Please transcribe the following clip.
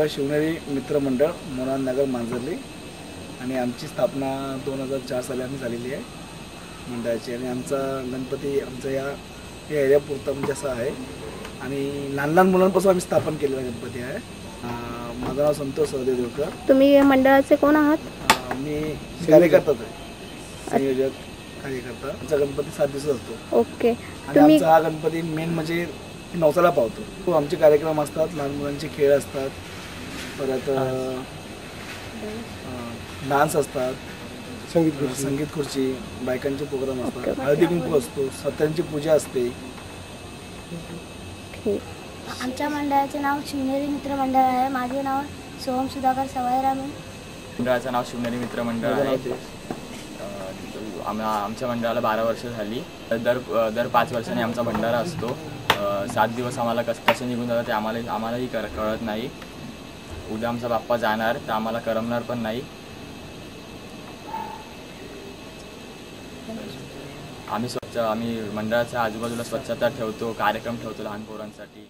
शिवनेरी मित्रमंडळ मोनाननगर मांजर्ली आणि आमची स्थापना 2004 साली आम्ही झालेली आहे मंडळाची। आणि आमचा गणपती आमचा या एरियापुरता म्हणजे असा आहे आणि लहान लहान मुलांपासून आम्ही स्थापन केलेला गणपती आहे। माझं नाव संतोष सहदेव देवकर। तुम्ही मंडळाचे कोण आहात? मी कार्यकर्ताच आहे, संयोजक कार्यकर्ता। आमचा गणपती 7 दिवस असतो। ओके। आणि आमचा हा गणपती मेन म्हणजे नवसाला पावतो। आमचे कार्यक्रम असतात, लहान मुलांचे खेळ असतात, परत डान्स असतात, संगीत खुर्ची, बायकांचे प्रोग्राम असतात, हळदी कुंकू असतो, सत्यांची पूजा असते। आमच्या मंडळाचे नाव शिवनेरी मित्र मंडळ आहे। माझे नाव सोहम सुधाकर सवाईराम आहे। मंडळाचं नाव शिवनेरी मित्र मंडळ आहे। आमच्या मंडळाला 12 वर्ष झाली। दर 5 वर्षांनी आमचा भंडारा असतो। 7 दिवस आम्हाला कसे निघून जातात ते आम्हालाही कळत नाही। उद्या आमचा बाप्पा जाणार तर आम्हाला करमणार पण नाही। आम्ही मंडळाच्या आजूबाजूला स्वच्छता ठेवतो, कार्यक्रम ठेवतो लहान पोरांसाठी।